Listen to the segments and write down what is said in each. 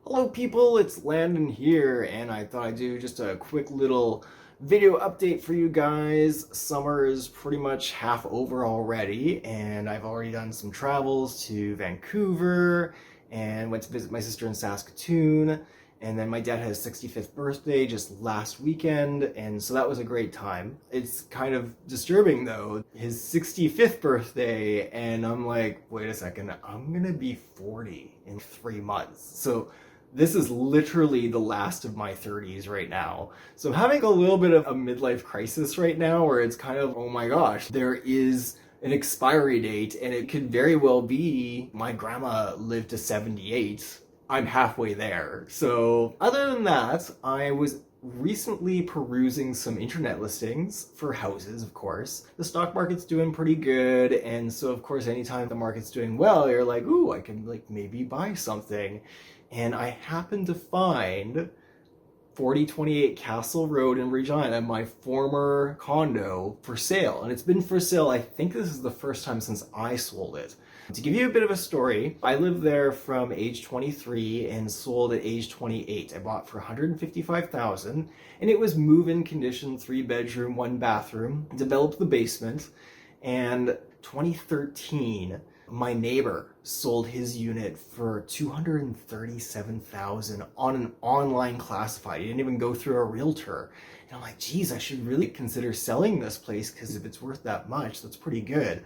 Hello people, it's Landon here, and I thought I'd do just a quick little video update for you guys. Summer is pretty much half over already, and I've already done some travels to Vancouver and went to visit my sister in Saskatoon. And then my dad had his 65th birthday just last weekend, and so that was a great time. It's kind of disturbing though, his 65th birthday, and I'm like, wait a second, I'm gonna be 40 in 3 months. So this is literally the last of my 30s right now. So I'm having a little bit of a midlife crisis right now where it's kind of, oh my gosh, there is an expiry date and it could very well be my grandma lived to 78. I'm halfway there. So other than that, I was recently perusing some internet listings for houses, of course. The stock market's doing pretty good, and so of course anytime the market's doing well, you're like, ooh, I can like maybe buy something. And I happened to find 4028 Castle Road in Regina, my former condo, for sale. And it's been for sale, I think this is the first time since I sold it. To give you a bit of a story, I lived there from age 23 and sold at age 28. I bought for $155,000 and it was move-in condition, 3-bedroom, 1-bathroom, developed the basement, and 2013 my neighbor sold his unit for $237,000 on an online classified. He didn't even go through a realtor. And I'm like, geez, I should really consider selling this place because if it's worth that much, that's pretty good.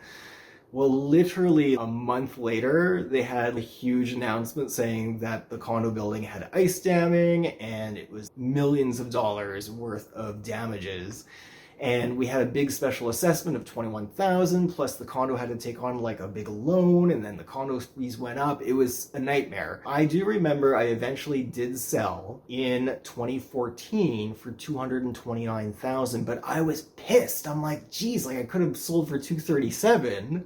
Well, literally a month later, they had a huge announcement saying that the condo building had ice damming and it was millions of dollars worth of damages. And we had a big special assessment of $21,000, plus the condo had to take on like a big loan, and then the condo fees went up. It was a nightmare. I do remember I eventually did sell in 2014 for $229,000, but I was pissed. I'm like, geez, like I could have sold for $237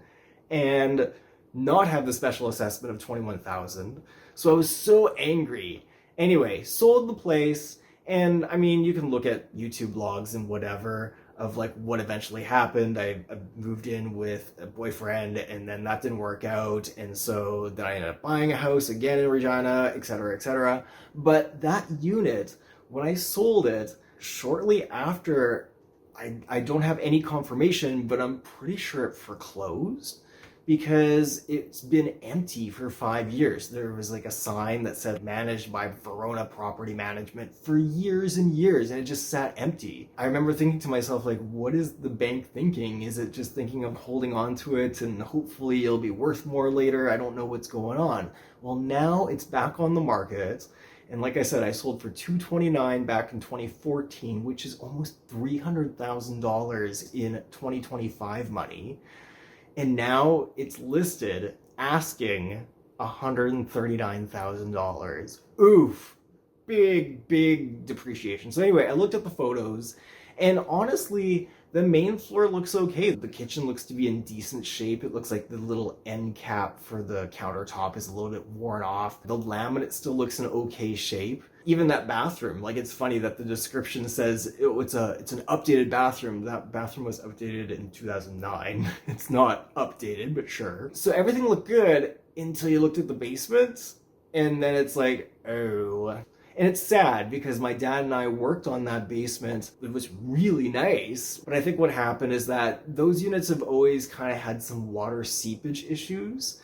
and not have the special assessment of $21,000. So I was so angry. Anyway, sold the place. And I mean, you can look at YouTube blogs and whatever of like what eventually happened. I moved in with a boyfriend and then that didn't work out. And so then I ended up buying a house again in Regina, etc., etc. But that unit, when I sold it, shortly after, I don't have any confirmation, but I'm pretty sure it foreclosed because it's been empty for 5 years. There was like a sign that said managed by Verona Property Management for years and years, and it just sat empty. I remember thinking to myself, like, what is the bank thinking? Is it just thinking of holding on to it and hopefully it'll be worth more later? I don't know what's going on. Well, now it's back on the market. And like I said, I sold for $229 back in 2014, which is almost $300,000 in 2025 money. And now it's listed asking $139,000. Oof, big depreciation. So anyway, I looked at the photos and honestly, the main floor looks okay. The kitchen looks to be in decent shape. It looks like the little end cap for the countertop is a little bit worn off. The laminate still looks in okay shape. Even that bathroom, like it's funny that the description says it's an updated bathroom. That bathroom was updated in 2009. It's not updated, but sure. So everything looked good until you looked at the basement and then it's like, oh. And it's sad because my dad and I worked on that basement. It was really nice. But I think what happened is that those units have always kind of had some water seepage issues.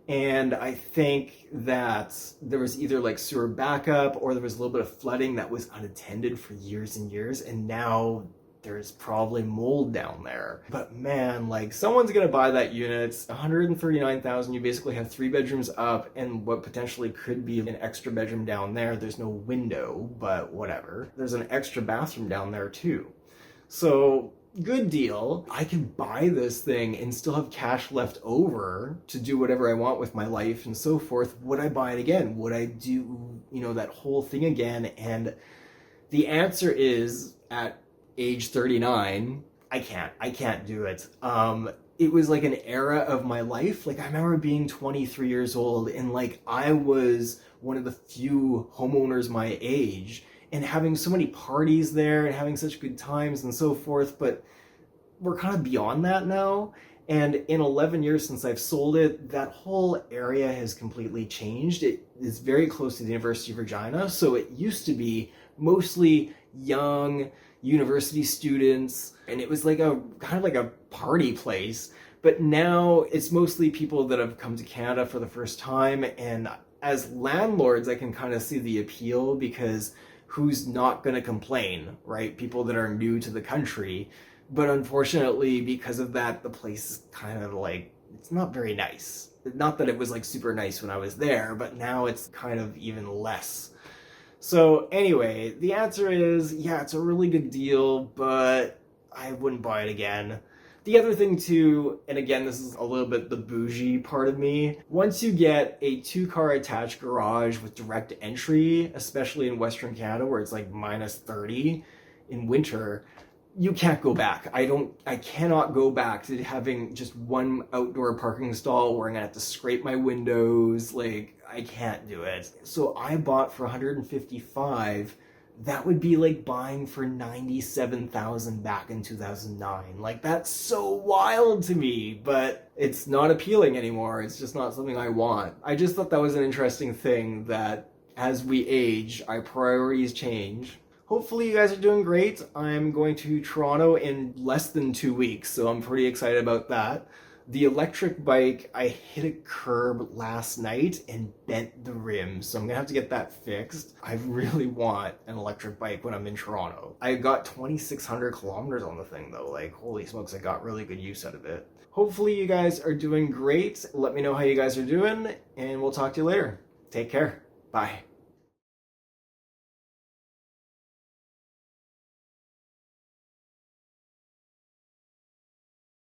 And I think that there was either like sewer backup or there was a little bit of flooding that was unattended for years and years. And now there's probably mold down there. But man, like someone's gonna buy that unit. It's $139,000. You basically have 3 bedrooms up and what potentially could be an extra bedroom down there. There's no window, but whatever. There's an extra bathroom down there too. So good deal. I could buy this thing and still have cash left over to do whatever I want with my life and so forth. Would I buy it again? Would I do, that whole thing again? And the answer is at age 39, I can't do it. It was like an era of my life. Like I remember being 23 years old and like I was one of the few homeowners my age and having so many parties there and having such good times and so forth, but we're kind of beyond that now. And in 11 years since I've sold it, that whole area has completely changed. It is very close to the University of Regina, so it used to be mostly young university students, and it was like a kind of like a party place. But now it's mostly people that have come to Canada for the first time, and as landlords, I can kind of see the appeal, because who's not going to complain, right? People that are new to the country. But unfortunately, because of that, the place is kind of like, it's not very nice. Not that it was like super nice when I was there, but now it's kind of even less. So anyway, the answer is, yeah, it's a really good deal, but I wouldn't buy it again. The other thing too, and again, this is a little bit the bougie part of me, once you get a 2-car attached garage with direct entry, especially in Western Canada where it's like minus 30 in winter, you can't go back. I cannot go back to having just one outdoor parking stall where I'm gonna have to scrape my windows. Like, I can't do it. So I bought for $155,000. That would be like buying for $97,000 back in 2009. Like, that's so wild to me, but it's not appealing anymore. It's just not something I want. I just thought that was an interesting thing, that as we age, our priorities change. Hopefully you guys are doing great. I'm going to Toronto in less than 2 weeks, so I'm pretty excited about that. The electric bike, I hit a curb last night and bent the rim, so I'm gonna have to get that fixed. I really want an electric bike when I'm in Toronto. I got 2,600 kilometers on the thing though. Like, holy smokes, I got really good use out of it. Hopefully you guys are doing great. Let me know how you guys are doing, and we'll talk to you later. Take care. Bye.